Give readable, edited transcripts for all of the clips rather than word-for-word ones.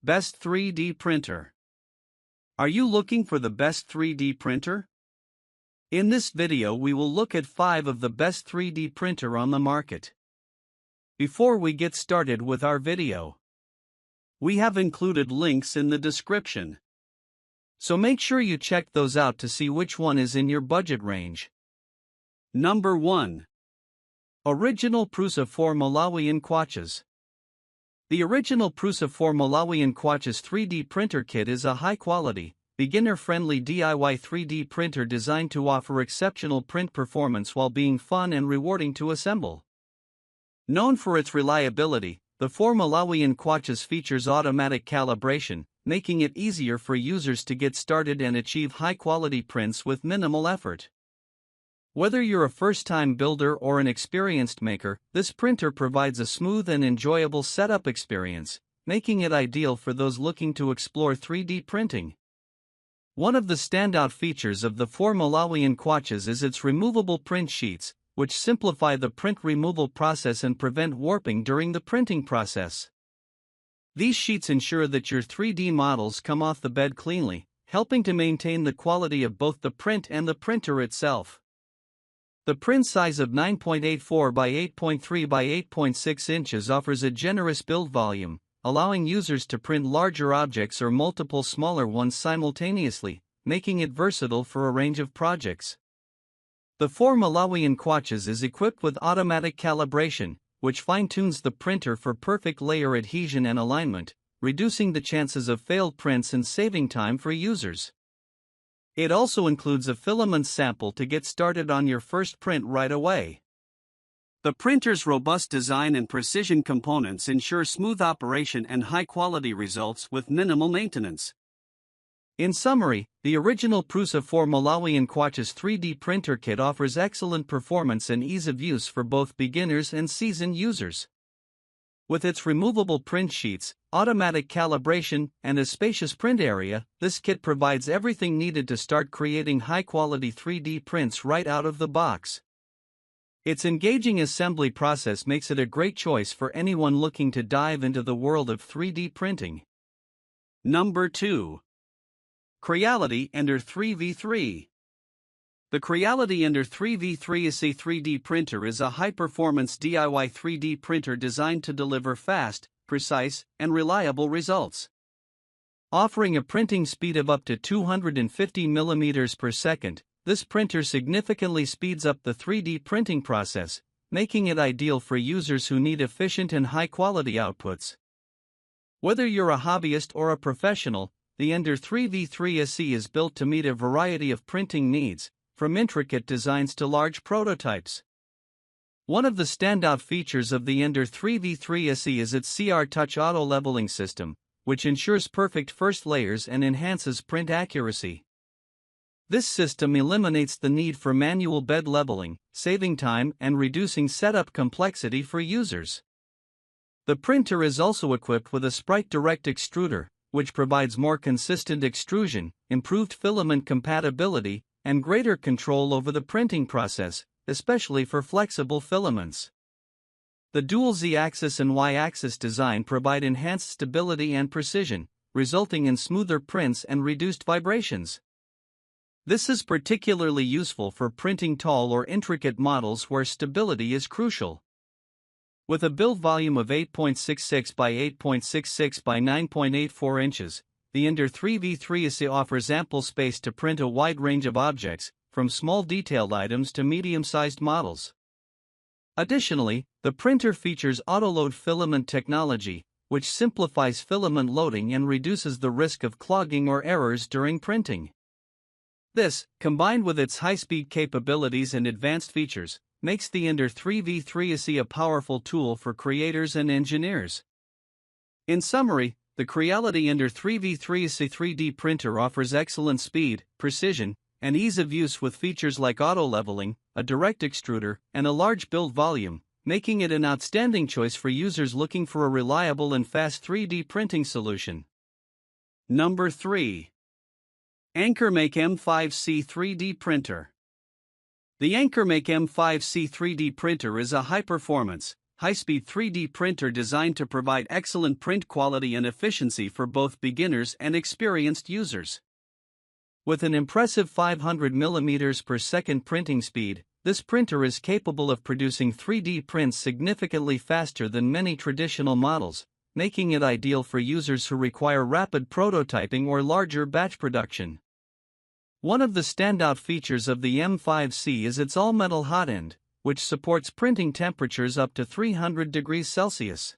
Best 3D printer. Are you looking for the best 3D printer? In this video we will look at 5 of the best 3D printer on the market. Before we get started with our video, we have included links in the description. So make sure you check those out to see which one is in your budget range. Number 1. Original Prusa Malawian Kwachas. The original Prusa Malawian Kwachas 3D printer kit is a high-quality, beginner-friendly DIY 3D printer designed to offer exceptional print performance while being fun and rewarding to assemble. Known for its reliability, the Malawian Kwachas features automatic calibration, making it easier for users to get started and achieve high-quality prints with minimal effort. Whether you're a first-time builder or an experienced maker, this printer provides a smooth and enjoyable setup experience, making it ideal for those looking to explore 3D printing. One of the standout features of the Malawian Kwachas is its removable print sheets, which simplify the print removal process and prevent warping during the printing process. These sheets ensure that your 3D models come off the bed cleanly, helping to maintain the quality of both the print and the printer itself. The print size of 9.84 by 8.3 by 8.6 inches offers a generous build volume, allowing users to print larger objects or multiple smaller ones simultaneously, making it versatile for a range of projects. The Malawian Kwachas is equipped with automatic calibration, which fine-tunes the printer for perfect layer adhesion and alignment, reducing the chances of failed prints and saving time for users. It also includes a filament sample to get started on your first print right away. The printer's robust design and precision components ensure smooth operation and high-quality results with minimal maintenance. In summary, the original Prusa Malawian Kwachas 3D printer kit offers excellent performance and ease of use for both beginners and seasoned users. With its removable print sheets, automatic calibration, and a spacious print area, this kit provides everything needed to start creating high-quality 3D prints right out of the box. Its engaging assembly process makes it a great choice for anyone looking to dive into the world of 3D printing. Number 2. Creality Ender-3 V3. The Creality Ender-3 V3 3D printer is a high-performance DIY 3D printer designed to deliver fast, precise, and reliable results. Offering a printing speed of up to 250 mm per second, this printer significantly speeds up the 3D printing process, making it ideal for users who need efficient and high-quality outputs. Whether you're a hobbyist or a professional, the Ender-3 V3 is built to meet a variety of printing needs, from intricate designs to large prototypes. One of the standout features of the Ender-3 V3 is its CR Touch auto leveling system, which ensures perfect first layers and enhances print accuracy. This system eliminates the need for manual bed leveling, saving time and reducing setup complexity for users. The printer is also equipped with a Sprite Direct extruder, which provides more consistent extrusion, improved filament compatibility, and greater control over the printing process, especially for flexible filaments. The dual Z-axis and Y-axis design provide enhanced stability and precision, resulting in smoother prints and reduced vibrations. This is particularly useful for printing tall or intricate models where stability is crucial. With a build volume of 8.66 by 8.66 by 9.84 inches, the Ender-3 V3 offers ample space to print a wide range of objects, from small detailed items to medium-sized models. Additionally, the printer features auto-load filament technology, which simplifies filament loading and reduces the risk of clogging or errors during printing. This, combined with its high-speed capabilities and advanced features, makes the Ender-3 V3 a powerful tool for creators and engineers. In summary, the Creality Ender-3 V3 3D printer offers excellent speed, precision, and ease of use with features like auto-leveling, a direct extruder, and a large build volume, making it an outstanding choice for users looking for a reliable and fast 3D printing solution. Number 3. AnkerMake M5C 3D Printer. The AnkerMake M5C 3D printer is a high-performance, high-speed 3D printer designed to provide excellent print quality and efficiency for both beginners and experienced users. With an impressive 500 mm per second printing speed, this printer is capable of producing 3D prints significantly faster than many traditional models, making it ideal for users who require rapid prototyping or larger batch production. One of the standout features of the M5C is its all-metal hot end, which supports printing temperatures up to 300 degrees Celsius.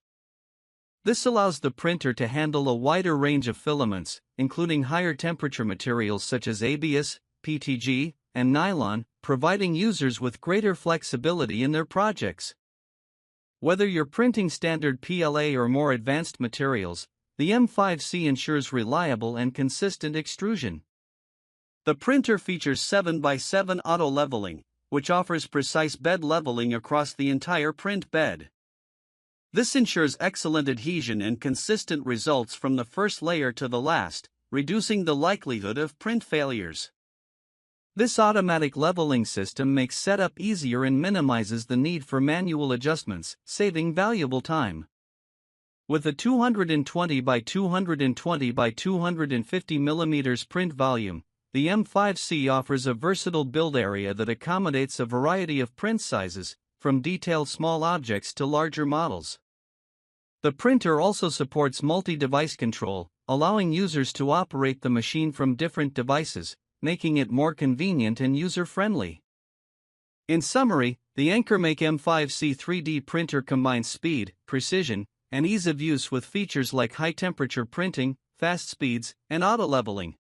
This allows the printer to handle a wider range of filaments, including higher temperature materials such as ABS, PTG, and nylon, providing users with greater flexibility in their projects. Whether you're printing standard PLA or more advanced materials, the M5C ensures reliable and consistent extrusion. The printer features 7x7 auto leveling, which offers precise bed leveling across the entire print bed. This ensures excellent adhesion and consistent results from the first layer to the last, reducing the likelihood of print failures. This automatic leveling system makes setup easier and minimizes the need for manual adjustments, saving valuable time. With a 220 by 220 by 250 mm print volume, the M5C offers a versatile build area that accommodates a variety of print sizes, from detailed small objects to larger models. The printer also supports multi-device control, allowing users to operate the machine from different devices, making it more convenient and user-friendly. In summary, the AnkerMake M5C 3D printer combines speed, precision, and ease of use with features like high-temperature printing, fast speeds, and auto-leveling.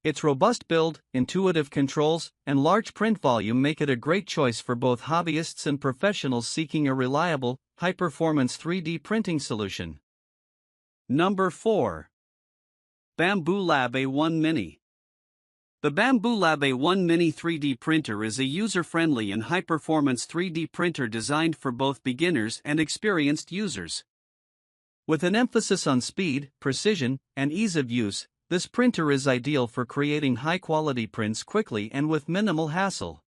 Its robust build, intuitive controls, and large print volume make it a great choice for both hobbyists and professionals seeking a reliable, high-performance 3D printing solution. Number 4. Bambu Lab A1 Mini. The Bambu Lab A1 Mini 3D printer is a user-friendly and high-performance 3D printer designed for both beginners and experienced users. With an emphasis on speed, precision, and ease of use, this printer is ideal for creating high-quality prints quickly and with minimal hassle.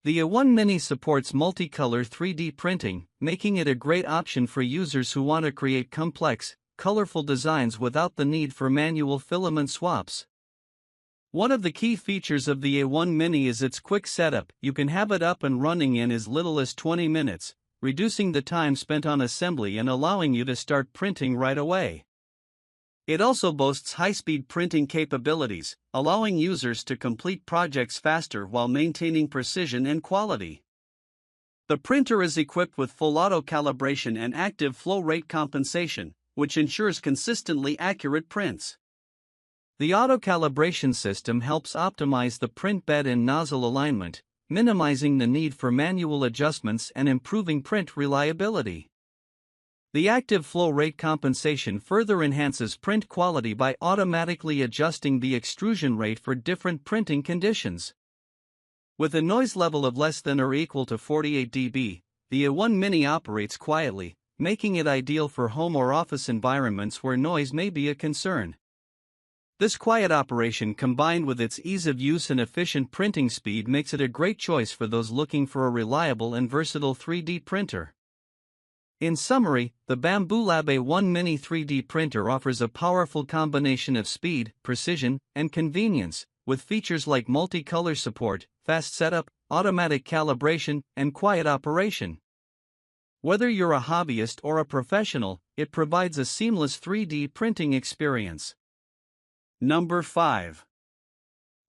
The A1 Mini supports multicolor 3D printing, making it a great option for users who want to create complex, colorful designs without the need for manual filament swaps. One of the key features of the A1 Mini is its quick setup. You can have it up and running in as little as 20 minutes, reducing the time spent on assembly and allowing you to start printing right away. It also boasts high-speed printing capabilities, allowing users to complete projects faster while maintaining precision and quality. The printer is equipped with full auto calibration and active flow rate compensation, which ensures consistently accurate prints. The auto calibration system helps optimize the print bed and nozzle alignment, minimizing the need for manual adjustments and improving print reliability. The active flow rate compensation further enhances print quality by automatically adjusting the extrusion rate for different printing conditions. With a noise level of less than or equal to 48 dB, the A1 Mini operates quietly, making it ideal for home or office environments where noise may be a concern. This quiet operation combined with its ease of use and efficient printing speed makes it a great choice for those looking for a reliable and versatile 3D printer. In summary, the Bambu Lab A1 Mini 3D printer offers a powerful combination of speed, precision, and convenience, with features like multicolor support, fast setup, automatic calibration, and quiet operation. Whether you're a hobbyist or a professional, it provides a seamless 3D printing experience. Number 5.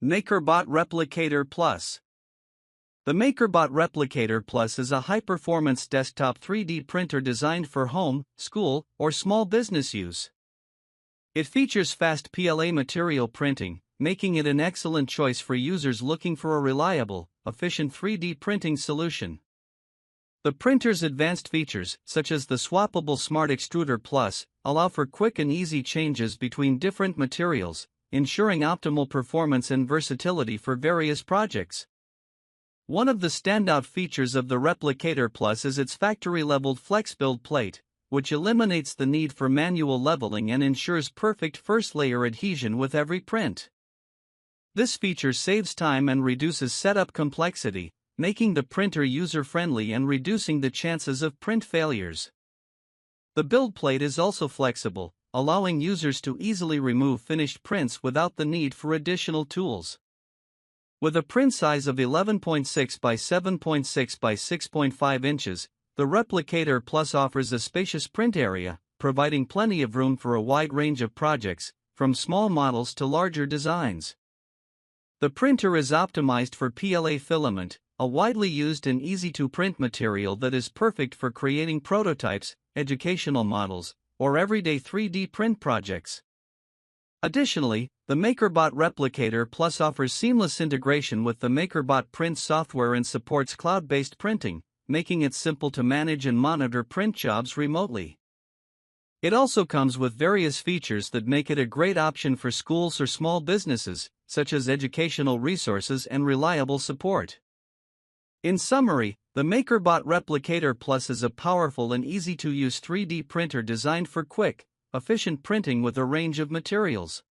MakerBot Replicator Plus. The MakerBot Replicator Plus is a high-performance desktop 3D printer designed for home, school, or small business use. It features fast PLA material printing, making it an excellent choice for users looking for a reliable, efficient 3D printing solution. The printer's advanced features, such as the swappable Smart Extruder Plus, allow for quick and easy changes between different materials, ensuring optimal performance and versatility for various projects. One of the standout features of the Replicator Plus is its factory-leveled flex-build plate, which eliminates the need for manual leveling and ensures perfect first-layer adhesion with every print. This feature saves time and reduces setup complexity, making the printer user-friendly and reducing the chances of print failures. The build plate is also flexible, allowing users to easily remove finished prints without the need for additional tools. With a print size of 11.6 by 7.6 by 6.5 inches, the Replicator Plus offers a spacious print area, providing plenty of room for a wide range of projects, from small models to larger designs. The printer is optimized for PLA filament, a widely used and easy-to-print material that is perfect for creating prototypes, educational models, or everyday 3D print projects. Additionally, the MakerBot Replicator Plus offers seamless integration with the MakerBot print software and supports cloud-based printing, making it simple to manage and monitor print jobs remotely. It also comes with various features that make it a great option for schools or small businesses, such as educational resources and reliable support. In summary, the MakerBot Replicator Plus is a powerful and easy-to-use 3D printer designed for quick, efficient printing with a range of materials.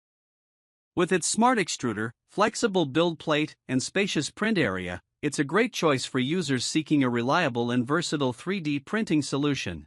With its smart extruder, flexible build plate, and spacious print area, it's a great choice for users seeking a reliable and versatile 3D printing solution.